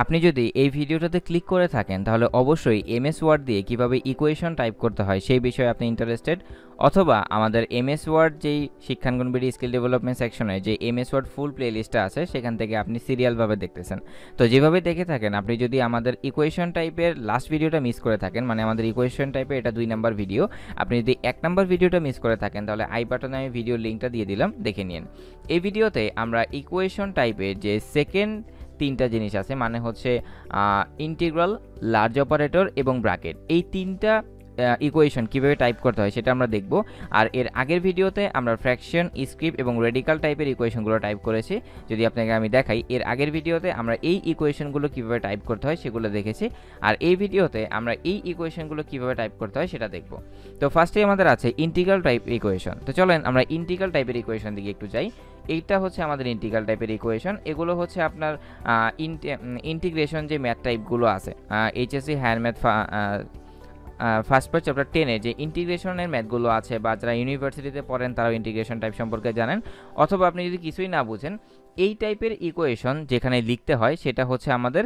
আপনি যদি এই ভিডিওটাতে ক্লিক করে থাকেন তাহলে অবশ্যই এমএস ওয়ার্ড দিয়ে কিভাবে ইকুয়েশন টাইপ করতে হয় সেই বিষয়ে আপনি ইন্টারেস্টেড, অথবা আমাদের এমএস ওয়ার্ড যেই শিক্ষাঙ্গন বিডি স্কিল ডেভেলপমেন্ট সেকশনে যে এমএস ওয়ার্ড ফুল প্লেলিস্টটা আছে সেখান থেকে আপনি সিরিয়ালভাবে দেখতেছেন। তো যেভাবে দেখে থাকেন, আপনি যদি আমাদের ইকুয়েশন টাইপের লাস্ট ভিডিওটা মিস করে থাকেন, মানে আমাদের ইকুয়েশন টাইপের এটা 2 নাম্বার ভিডিও, আপনি যদি 1 নাম্বার ভিডিওটা মিস করে থাকেন তাহলে আই বাটনে আমি ভিডিও লিঙ্কটা দিয়ে দিলাম, দেখে নিন। এই ভিডিওতে আমরা ইকুয়েশন টাইপের যে সেকেন্ড 3টা জিনিস আছে, মানে হচ্ছে ইন্টিগ্রাল, লার্জ অপারেটর এবং ব্র্যাকেট, এই 3টা ইকুয়েশন কীভাবে টাইপ করতে হয় সেটা আমরা দেখব। আর এর আগের ভিডিওতে আমরা ফ্র্যাকশন, স্ক্রিপ্ট এবং রেডিকাল টাইপের ইকুয়েশনগুলো টাইপ করেছি। যদি আপনাকে আমি দেখাই, এর আগের ভিডিওতে আমরা এই ইকুয়েশনগুলো কীভাবে টাইপ করতে হয় সেগুলো দেখেছি, আর এই ভিডিওতে আমরা এই ইকুয়েশনগুলো কীভাবে টাইপ করতে হয় সেটা দেখব। তো ফার্স্টে আমাদের আছে ইন্টিগ্রাল টাইপ ইকুয়েশন। তো চলেন আমরা ইন্টিগ্রাল টাইপের ইকুয়েশন দিকে একটু যাই। এইটা হচ্ছে আমাদের ইন্টিগ্রাল টাইপের ইকুয়েশন। এগুলো হচ্ছে আপনার ইন্টিগ্রেশন যে ম্যাথ টাইপগুলো আছে, HSC hand math first part chapter 10-এ যে ইন্টিগ্রেশনের ম্যাথগুলো আছে, বা যারা ইউনিভার্সিটিতে পড়েন তারাও ইন্টিগ্রেশন টাইপ সম্পর্কে জানেন, অথবা আপনি যদি কিছুই না বুঝেন, এই টাইপের ইকুয়েশন যেখানে লিখতে হয় সেটা হচ্ছে আমাদের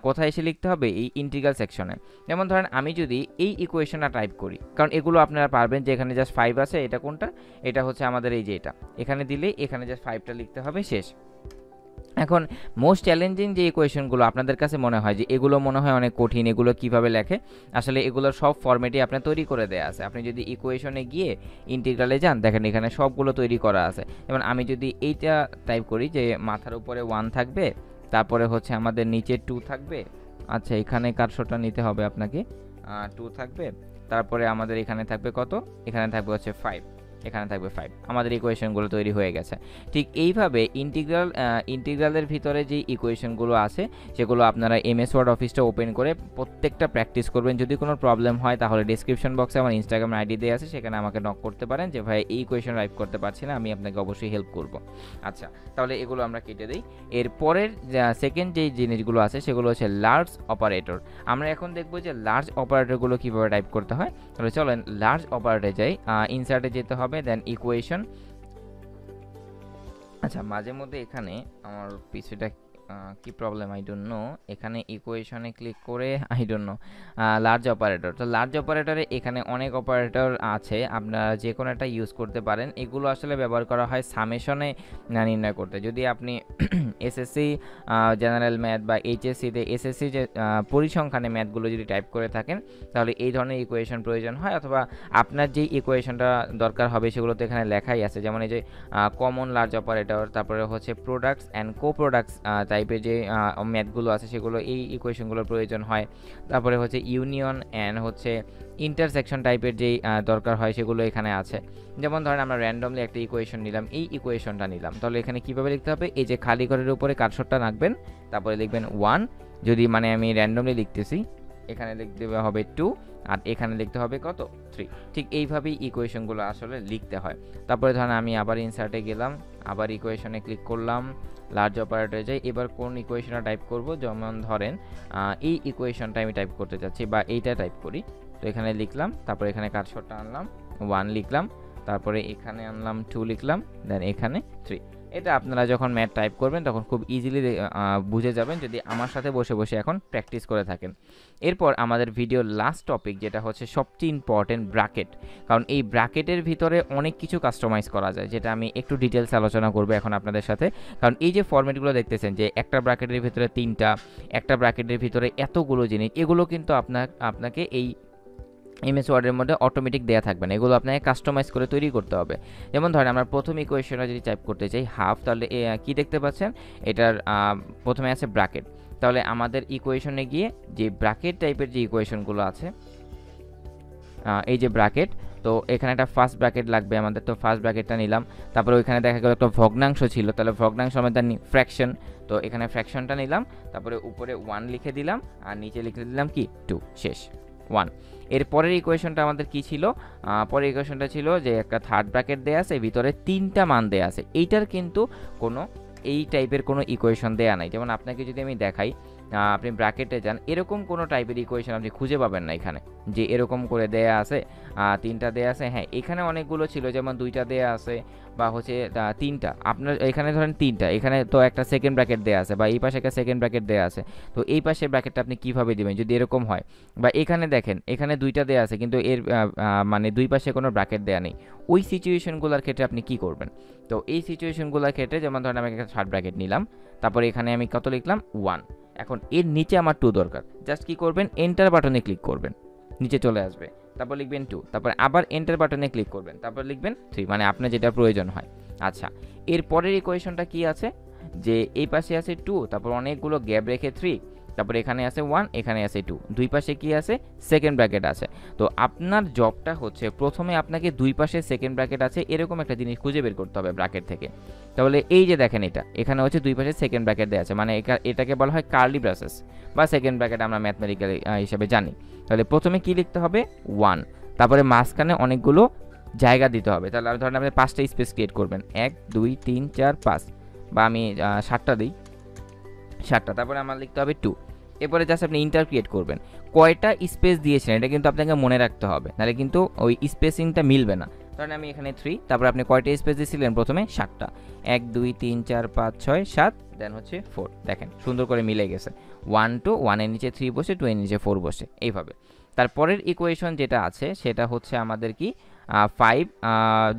কোথায় এসে লিখতে হবে, এই ইন্টিগ্রাল সেকশনে। যেমন ধরেন আমি যদি এই ইকুয়েশনটা টাইপ করি, কারণ এগুলো আপনারা পারবেন যে এখানে জাস্ট 5 আছে, এটা কোনটা, এটা হচ্ছে আমাদের এই যে এটা, এখানে দিলে এখানে জাস্ট 5টা লিখতে হবে, শেষ। এখন মোস্ট চ্যালেঞ্জিং যে ইকুয়েশনগুলো আপনাদের কাছে মনে হয় যে এগুলো মনে হয় অনেক কঠিন, এগুলো কিভাবে লেখে, আসলে এগুলোর সব ফরম্যাটই আপনার তৈরি করে দেওয়া আছে। আপনি যদি ইকুয়েশনে গিয়ে ইন্টিগ্রালে যান, দেখেন এখানে সবগুলো তৈরি করা আছে। যেমন আমি যদি এইটা টাইপ করি যে মাথার উপরে 1 থাকবে, তারপরে হচ্ছে আমাদের নিচে 2 থাকবে, আচ্ছা এখানে কারশোটা নিতে হবে আপনাকে, 2 থাকবে, তারপরে আমাদের এখানে থাকবে কত, এখানে থাকবে হচ্ছে 5, এখানে থাকবে 5, আমাদের ইকুয়েশনগুলো তৈরি হয়ে গেছে। ঠিক এইভাবে ইন্টিগ্রালের ভিতরে যে ইকুয়েশনগুলো আছে সেগুলো আপনারা এমএস ওয়ার্ড অফিসটা ওপেন করে প্রত্যেকটা প্র্যাকটিস করবেন। যদি কোনো প্রবলেম হয় তাহলে ডিসক্রিপশন বক্সে আমার ইনস্টাগ্রাম আইডি দেওয়া আছে, সেখানে আমাকে নক করতে পারেন যে ভাই এই ইকুয়েশন টাইপ করতে পারছি না, আমি আপনাকে অবশ্যই হেল্প করব। আচ্ছা, তাহলে এগুলো আমরা কেটে দিই। এর পরের সেকেন্ড যেই জিনিসগুলো আছে সেগুলো হচ্ছে লার্জ অপারেটর। আমরা এখন দেখব যে লার্জ অপারেটরগুলো কীভাবে টাইপ করতে হয়। তাহলে চলেন লার্জ অপারেটরে যাই, ইনসার্টে যেতে হবে, দেন ইকুয়েশন। আচ্ছা, মাঝে মধ্যে এখানে আমার পিছুটা কি প্রবলেম আই ডোন্ট নো, এখানে ইকুয়েশনে ক্লিক করে I don't know, large operator. তো লার্জ অপারেটরে এখানে অনেক অপারেটর আছে, আপনারা যে কোনো একটা ইউজ করতে পারেন। এগুলো আসলে ব্যবহার করা হয় সামেশনে নির্ণয় করতে। যদি আপনি এসএসসি জেনারেল ম্যাথ বা এইচএসসিতে এসএসসি যে পরিসংখ্যানে ম্যাথগুলো যদি টাইপ করে থাকেন তাহলে এই ধরনের ইকুয়েশন প্রয়োজন হয়, অথবা আপনার যেই ইকুয়েশনটা দরকার হবে সেগুলো তো এখানে লেখাই আছে। যেমন এই যে কমন লার্জ অপারেটর, তারপরে হচ্ছে প্রোডাক্টস অ্যান্ড কো প্রোডাক্টস টাইপের যে ম্যাথগুলো আছে সেগুলো এই ইকুয়েশনগুলোর প্রয়োজন হয়। তারপরে হচ্ছে ইউনিয়ন অ্যান্ড হচ্ছে ইন্টারসেকশন টাইপের যেই দরকার হয় সেগুলো এখানে আছে। যেমন ধরেন আমরা র্যান্ডমলি একটা ইকুয়েশন নিলাম, এই ইকুয়েশনটা নিলাম, তাহলে এখানে কীভাবে লিখতে হবে, এই যে খালি ঘরের উপরে কার্সরটা রাখবেন, তারপরে লিখবেন 1, যদি মানে আমি র্যান্ডমলি লিখতেছি, এখানে লিখতে হবে 2, আর এখানে লিখতে হবে কত, 3। ঠিক এইভাবেই ইকুয়েশনগুলো আসলে লিখতে হয়। তারপরে ধরেন আমি আবার ইনসার্টে গেলাম, আবার ইকুয়েশনে ক্লিক করলাম, লার্জ অপারেটরে যাই, এবার কোন ইকুয়েশনটা টাইপ করব, যেমন ধরেন এই ইকুয়েশনটা আমি টাইপ করতে চাচ্ছি, বা এইটা টাইপ করি। তো এখানে লিখলাম, তারপরে এখানে কার্সরটা আনলাম, 1 লিখলাম, তারপরে এখানে আনলাম 2 লিখলাম, দেন এখানে 3। এটা আপনারা যখন ম্যাথ টাইপ করবেন তখন খুব ইজিলি বুঝে যাবেন যদি আমার সাথে বসে বসে এখন প্র্যাকটিস করে থাকেন। এরপর আমাদের ভিডিওর লাস্ট টপিক যেটা হচ্ছে সবচেয়ে ইম্পর্টেন্ট, ব্র্যাকেট। কারণ এই ব্র্যাকেটের ভিতরে অনেক কিছু কাস্টমাইজ করা যায়, যেটা আমি একটু ডিটেলস আলোচনা করবো এখন আপনাদের সাথে। কারণ এই যে ফরম্যাটগুলো দেখতেছেন যে একটা ব্র্যাকেটের ভিতরে 3টা, একটা ব্র্যাকেটের ভিতরে এতগুলো জিনিস, এগুলো কিন্তু আপনাকে এই এমএস ওয়ার্ডের মধ্যে অটোমেটিক দেয়া থাকবে না, এগুলো আপনাকে কাস্টমাইজ করে তৈরি করতে হবে। যেমন ধরেন আমরা প্রথম ইকুয়েশনটা যদি টাইপ করতে চাই হাফ, তাহলে কি দেখতে পাচ্ছেন, এটার প্রথমে আছে ব্র্যাকেট। তাহলে আমাদের ইকুয়েশনে গিয়ে যে ব্র্যাকেট টাইপের যে ইকুয়েশনগুলো আছে, এই যে ব্র্যাকেট, তো এখানে একটা ফার্স্ট ব্র্যাকেট লাগবে আমাদের, তো ফার্স্ট ব্র্যাকেটটা নিলাম। তারপরে ওইখানে দেখা গেল একটা ভগ্নাংশ ছিল, তাহলে ভগ্নাংশ আমাদের ফ্র্যাকশন, তো এখানে ফ্র্যাকশনটা নিলাম, তারপরে উপরে 1 লিখে দিলাম, আর নিচে লিখে দিলাম কি 2, শেষ 1। এর পরের ইকুয়েশনটা আমাদের কি ছিল, পরের ইকুয়েশনটা ছিল যে একটা থার্ড ব্র্যাকেট দেয়া আছে, ভিতরে 3টা মান দেয়া আছে। এইটার কিন্তু কোনো এই টাইপের কোনো ইকুয়েশন দেয়া নাই। যেমন আপনাকে যদি আমি দেখাই, আপনি ব্র্যাকেটে যান, এরকম কোনো টাইপের ইকুয়েশন আপনি খুঁজে পাবেন না এখানে, যে এরকম করে দেয়া আছে, 3টা দেয়া আছে। হ্যাঁ, এখানে অনেকগুলো ছিল, যেমন 2টা দেয়া আছে বা হচ্ছে 3টা, আপনার এখানে ধরেন 3টা, এখানে তো একটা সেকেন্ড ব্র্যাকেট দেয়া আছে বা এই পাশে একটা সেকেন্ড ব্র্যাকেট দেয়া আছে। তো এই পাশে ব্র্যাকেটটা আপনি কীভাবে দিবেন যদি এরকম হয়? বা এখানে দেখেন, এখানে 2টা দেয়া আছে কিন্তু এর মানে দুই পাশে কোনো ব্র্যাকেট দেয়া নেই। ওই সিচুয়েশনগুলোর ক্ষেত্রে আপনি কি করবেন? তো এই সিচুয়েশনগুলোর ক্ষেত্রে যেমন ধরেন আমি একটা শার্ট ব্র্যাকেট নিলাম, তারপরে এখানে আমি কত লিখলাম 1। এখন এর নিচে আমার 2 দরকার, জাস্ট কি করবেন, এন্টার বাটনে ক্লিক করবেন, নিচে চলে আসবে, তারপর লিখবেন 2, তারপর আবার এন্টার বাটনে ক্লিক করবেন, তারপর লিখবেন 3, মানে আপনার যেটা প্রয়োজন হয়। আচ্ছা, এর পরের ইকুয়েশনটা কি আছে, যে এই পাশে আছে 2, তারপর অনেকগুলো গ্যাপ রেখে 3, তারপর এখানে আছে 1, এখানে আছে 2, দুই পাশে কি আছে, সেকেন্ড ব্র্যাকেট আছে। তো আপনার জবটা হচ্ছে প্রথমে আপনাকে দুই পাশে সেকেন্ড ব্র্যাকেট আছে এরকম একটা জিনিস খুঁজে বের করতে হবে ব্র্যাকেট থেকে। তাহলে এই যে দেখেন, এটা এখানে হচ্ছে দুই পাশে সেকেন্ড ব্র্যাকেট দেওয়া আছে, মানে এটাকে বলা হয় কার্লি ব্রেসেস বা সেকেন্ড ব্র্যাকেট আমরা ম্যাথমেটিক্যাল হিসাবে জানি। তাহলে প্রথমে কি লিখতে হবে 1, তারপরে মাঝখানে অনেকগুলো জায়গা দিতে হবে। তাহলে ধরেন আপনি 5টা স্পেস ক্রিয়েট করবেন, 1 2 3 4 5, বা আমি 7টা দিই, 7টা, তারপরে আমার লিখতে হবে 2। এরপরে জাস্ট আপনি ইন্টার ক্রিয়েট করবেন। কয়টা স্পেস দিয়েছেন এটা কিন্তু আপনাকে মনে রাখতে হবে, নাহলে কিন্তু ওই স্পেসিংটা মিলবে না। ধরেন আমি এখানে 3, তারপর আপনি কয়টা স্পেস দিয়েছিলেন প্রথমে, 7টা, 1 2 3 4 5 6 7, দেন হচ্ছে 4। দেখেন সুন্দর করে মিলে গেছে, 1 2, 1 এর নিচে 3 বসে, 2 এর নিচে 4 বসে, এইভাবে। তারপরের ইকুয়েশন যেটা আছে সেটা হচ্ছে আমাদের কি 5,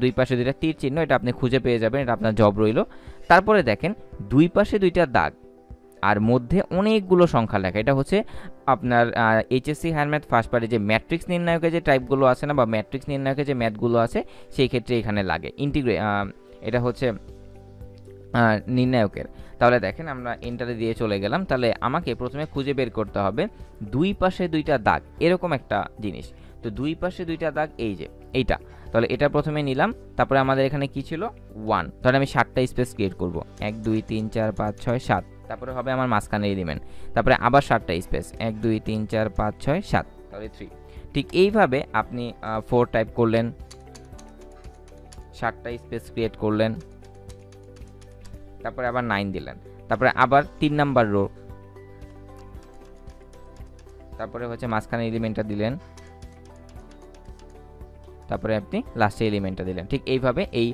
দুই পাশে দুইটা তীর চিহ্ন, এটা আপনি খুঁজে পেয়ে যাবেন, এটা আপনার জব রইল। তারপরে দেখেন দুই পাশে দুইটা দাগ আর মধ্যে অনেকগুলো সংখ্যা লেখা, এটা হচ্ছে আপনার এইচএসসি হায়ার ম্যাথ ফার্স্ট পার্টে যে ম্যাট্রিক্স নির্ণায়কের যে টাইপগুলো আছে না, বা ম্যাট্রিক্স নির্ণায়কের যে ম্যাথগুলো আছে সেই ক্ষেত্রে এখানে লাগে এটা হচ্ছে নির্ণায়কের। তাহলে দেখেন আমরা এন্টারে দিয়ে চলে গেলাম। তাহলে আমাকে প্রথমে খুঁজে বের করতে হবে দুই পাশে দুইটা দাগ এরকম একটা জিনিস। তো দুই পাশে দুইটা দাগ এই যে এইটা, তাহলে এটা প্রথমে নিলাম। তারপরে আমাদের এখানে কি ছিল 1, তাহলে আমি 7টা স্পেস ক্রিয়েট করব, 1 2 3 4 5 6 7, তারপরে হবে আমার মাঝখানে এলিমেন্ট, তারপরে আবার 7টা স্পেস, 1 2 3 4 5 6 7, তাহলে 3। ঠিক এইভাবে আপনি 4 টাইপ করলেন, 7টা স্পেস ক্রিয়েট করলেন, তারপরে আবার 9 দিলেন, তারপরে আবার 3 নাম্বার রো, তারপরে হচ্ছে মাঝখানে এলিমেন্টটা দিলেন, তারপরে আপনি লাস্টে এলিমেন্টটা দিলেন। ঠিক এইভাবে এই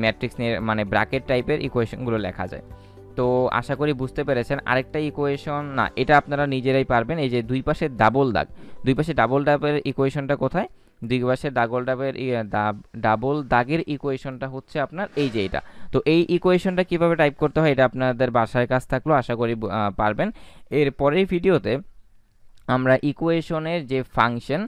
ম্যাট্রিক্স নিয়ে মানে ব্র্যাকেট টাইপের ইকুয়েশনগুলো লেখা যায়। তো আশা করি বুঝতে পেরেছেন। আরেকটা ইকুয়েশন না, এটা আপনারা নিজেরাই পারবেন। এই যে দুই পাশে ডাবল দাগ, দুই পাশে ডাবল দাগের ইকুয়েশনটা কোথায়, দুই পাশে ডাবল দাগের ইকুয়েশনটা হচ্ছে আপনার এই যে এটা। তো এই ইকুয়েশনটা কিভাবে টাইপ করতে হয় এটা আপনাদের বাসায় কাজ থাকলো, আশা করি পারবেন। এর পরের ভিডিওতে আমরা ইকুয়েশনের যে ফাংশন,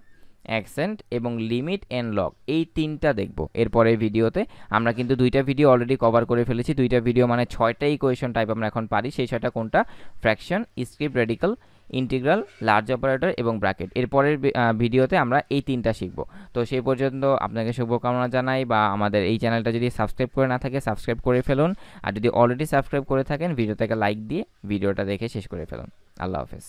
অ্যাকসেন্ট এবং লিমিট এন্ড লগ এই 3টা দেখব এরপরের ভিডিওতে। আমরা কিন্তু 2টা ভিডিও অলরেডি কভার করে ফেলেছি, 2টা ভিডিও মানে 6টা ইকুয়েশন টাইপ আমরা এখন পারি। সেই 6টা কোনটা, fraction, script, radical, integral, large operator এবং ব্র্যাকেট। এরপরের ভিডিওতে আমরা এই 3টা শিখব। তো সেই পর্যন্ত আপনাকে শুভকামনা জানাই, বা আমাদের এই চ্যানেলটা যদি সাবস্ক্রাইব করে না থাকে সাবস্ক্রাইব করে ফেলুন, আর যদি অলরেডি সাবস্ক্রাইব করে থাকেন ভিডিওটাকে লাইক দিয়ে ভিডিওটা দেখে শেষ করে ফেলুন। আল্লাহ হাফেজ।